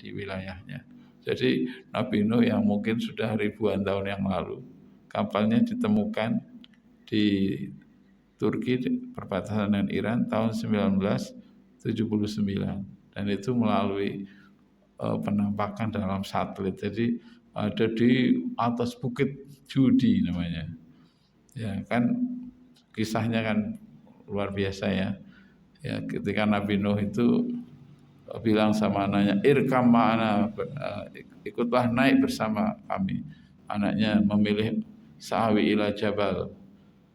di wilayahnya. Jadi Nabi Nuh yang mungkin sudah ribuan tahun yang lalu, kapalnya ditemukan di Turki perbatasan dengan Iran tahun 1979, dan itu melalui penampakan dalam satelit. Jadi ada di atas bukit Judi namanya. Ya kan kisahnya kan luar biasa ya. Ya ketika Nabi Nuh itu bilang sama anaknya, irkam ma'ana, ikutlah naik bersama kami. Anaknya memilih sa'awi ila jabal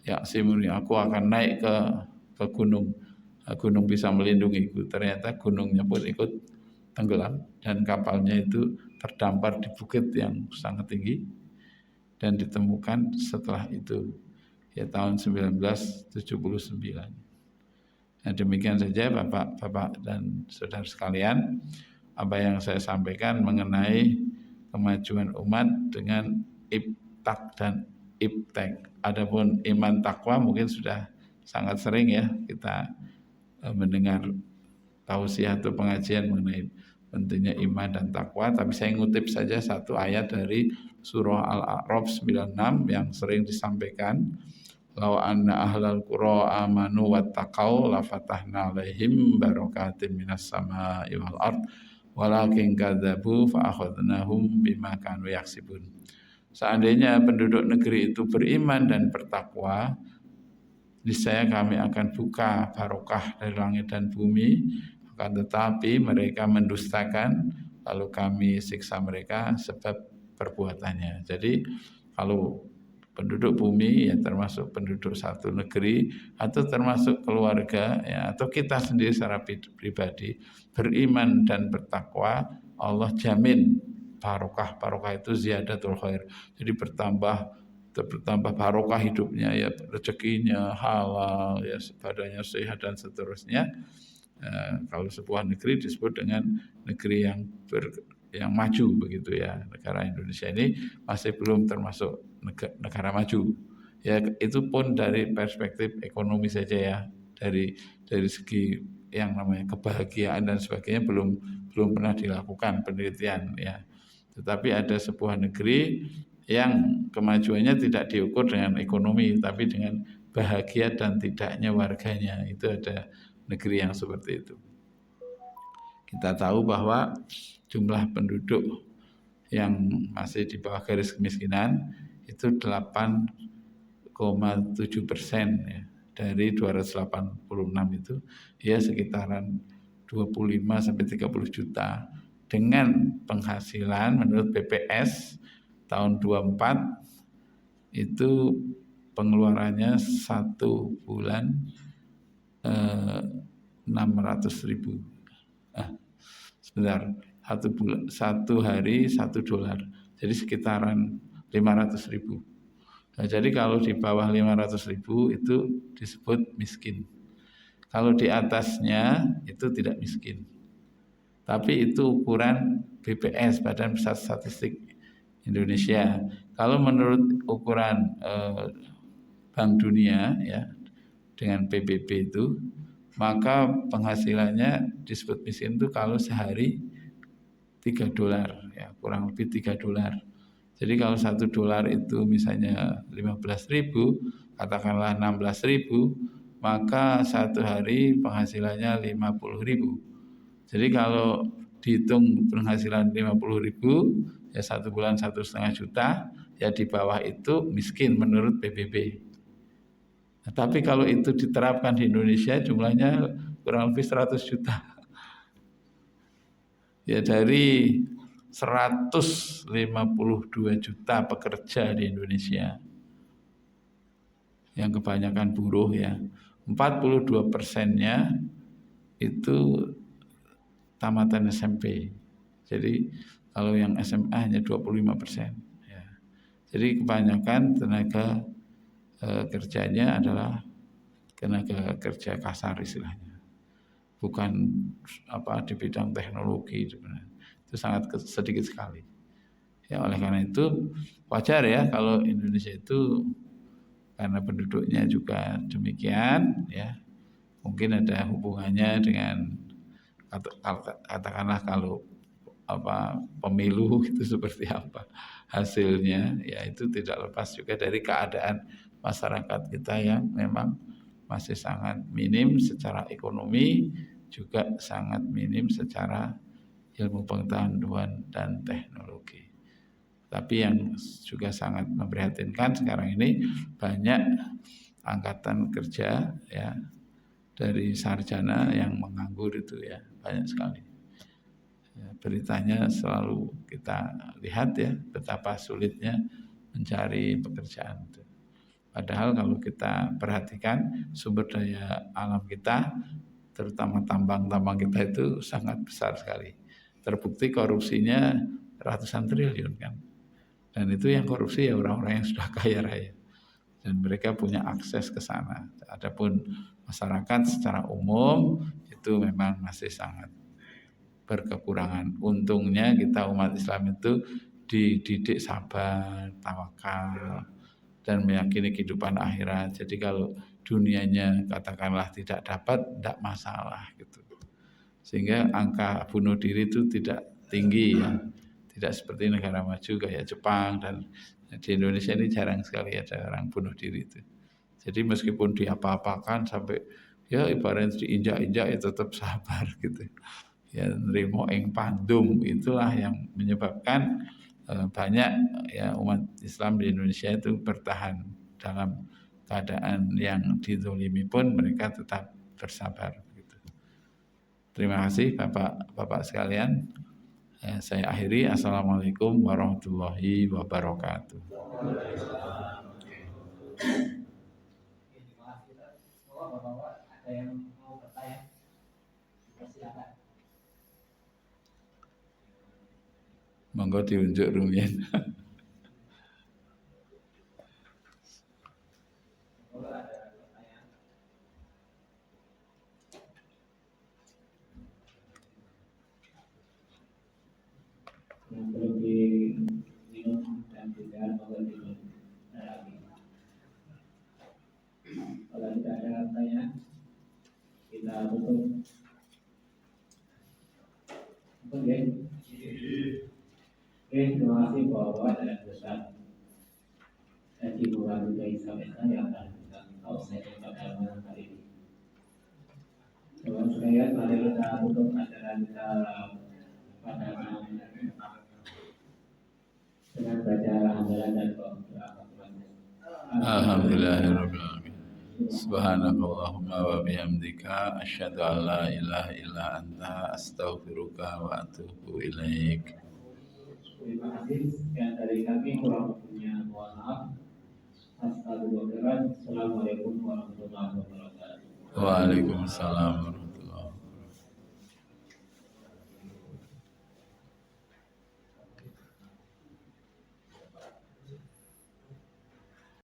ya'simuni, aku akan naik ke gunung. Gunung bisa melindungiku. Ternyata gunungnya pun ikut tenggelam dan kapalnya itu terdampar di bukit yang sangat tinggi dan ditemukan setelah itu ya tahun 1979. Nah, demikian saja Bapak-bapak dan saudara sekalian apa yang saya sampaikan mengenai kemajuan umat dengan ibtak dan iptek. Adapun iman takwa mungkin sudah sangat sering ya kita mendengar tausiah atau pengajian mengenai pentingnya iman dan takwa, tapi saya ngutip saja satu ayat dari surah Al-A'raf 96 yang sering disampaikan. Law anna ahlal qura amanu wattaqau la fatahna alaihim barakatin minas samaa'i wal ard walakin kadzabu fa akhadnahum bima kanu yaksibun. Seandainya penduduk negeri itu beriman dan bertakwa, niscaya kami akan buka barokah dari langit dan bumi, akan tetapi mereka mendustakan, lalu kami siksa mereka sebab perbuatannya. Jadi kalau penduduk bumi ya termasuk penduduk satu negeri atau termasuk keluarga ya atau kita sendiri secara pribadi beriman dan bertakwa, Allah jamin barokah. Barokah itu ziyadatul khair. Jadi bertambah barokah hidupnya ya, rezekinya halal ya, badannya sehat dan seterusnya. Kalau sebuah negeri disebut dengan negeri yang maju begitu ya. Negara Indonesia ini masih belum termasuk negara maju Ya itu pun dari perspektif ekonomi saja ya, dari segi yang namanya kebahagiaan dan sebagainya belum pernah dilakukan penelitian ya. Tetapi ada sebuah negeri yang kemajuannya tidak diukur dengan ekonomi, tapi dengan bahagia dan tidaknya warganya. Itu ada negeri yang seperti itu. Kita tahu bahwa jumlah penduduk yang masih di bawah garis kemiskinan itu 8,7% ya. Dari 286 itu ya sekitaran 25 sampai 30 juta dengan penghasilan menurut BPS tahun 24 itu pengeluarannya satu bulan 600.000. Sebentar, satu hari $1, jadi sekitaran 500.000. Nah, jadi kalau di bawah 500.000 itu disebut miskin. Kalau di atasnya itu tidak miskin. Tapi itu ukuran BPS, Badan Pusat Statistik Indonesia. Kalau menurut ukuran Bank Dunia ya dengan PBB itu, maka penghasilannya disebut miskin itu kalau sehari $3 ya, kurang lebih $3. Jadi kalau $1 itu misalnya 15.000, katakanlah 16.000, maka satu hari penghasilannya 50.000. Jadi kalau dihitung penghasilan 50.000, ya satu bulan 1,5 juta, ya di bawah itu miskin menurut PBB. Nah, tapi kalau itu diterapkan di Indonesia jumlahnya kurang lebih 100 juta. Ya dari 152 juta pekerja di Indonesia yang kebanyakan buruh ya, 42%-nya itu tamatan SMP. Jadi kalau yang SMA hanya 25%. Ya. Jadi kebanyakan tenaga kerjanya adalah tenaga kerja kasar istilahnya, bukan di bidang teknologi sebenarnya. Itu sangat sedikit sekali. Ya oleh karena itu wajar ya kalau Indonesia itu karena penduduknya juga demikian ya, mungkin ada hubungannya dengan katakanlah kalau pemilu itu seperti apa hasilnya, ya itu tidak lepas juga dari keadaan masyarakat kita yang memang masih sangat minim secara ekonomi, juga sangat minim secara ilmu pengetahuan dan teknologi. Tapi yang juga sangat memprihatinkan sekarang ini banyak angkatan kerja ya dari sarjana yang menganggur itu ya, banyak sekali. Ya, beritanya selalu kita lihat ya betapa sulitnya mencari pekerjaan itu. Padahal kalau kita perhatikan sumber daya alam kita, terutama tambang-tambang kita itu sangat besar sekali. Terbukti korupsinya ratusan triliun kan. Dan itu yang korupsi ya orang-orang yang sudah kaya raya. Dan mereka punya akses ke sana. Adapun masyarakat secara umum itu memang masih sangat berkekurangan. Untungnya kita umat Islam itu dididik sabar, tawakal, dan meyakini kehidupan akhirat. Jadi kalau dunianya katakanlah tidak dapat, tidak masalah gitu. Sehingga angka bunuh diri itu tidak tinggi ya. Tidak seperti negara maju kayak Jepang, dan di Indonesia ini jarang sekali ada orang bunuh diri itu. Jadi meskipun diapa-apakan sampai ya ibaratnya diinjak-injak ya tetap sabar gitu. Ya nrimo ing pandum, itulah yang menyebabkan banyak ya umat Islam di Indonesia itu bertahan dalam keadaan yang dizolimi pun mereka tetap bersabar gitu. Terima kasih Bapak-bapak sekalian. Saya akhiri. Assalamualaikum warahmatullahi wabarakatuh. Monggo diunjuk rumiyin. Perlu diminum dan juga perlu diminum lagi. Ustaz Haji Murad dari Samesa yang akan kita usai pada malam hari ini. Sobat sekalian, mari kita tutup acara kita pada malam hari ini dengan baca hamdalah dan doa. Alhamdulillahirabbil alamin. Subhanakallahumma wa bihamdika asyhadu an la ilaha illa anta astaghfiruka wa atubu ilaik. Terima kasih. Sekian dari kami, kurang lebihnya mohon maaf. Assalamualaikum warahmatullahi wabarakatuh. Waalaikumsalam.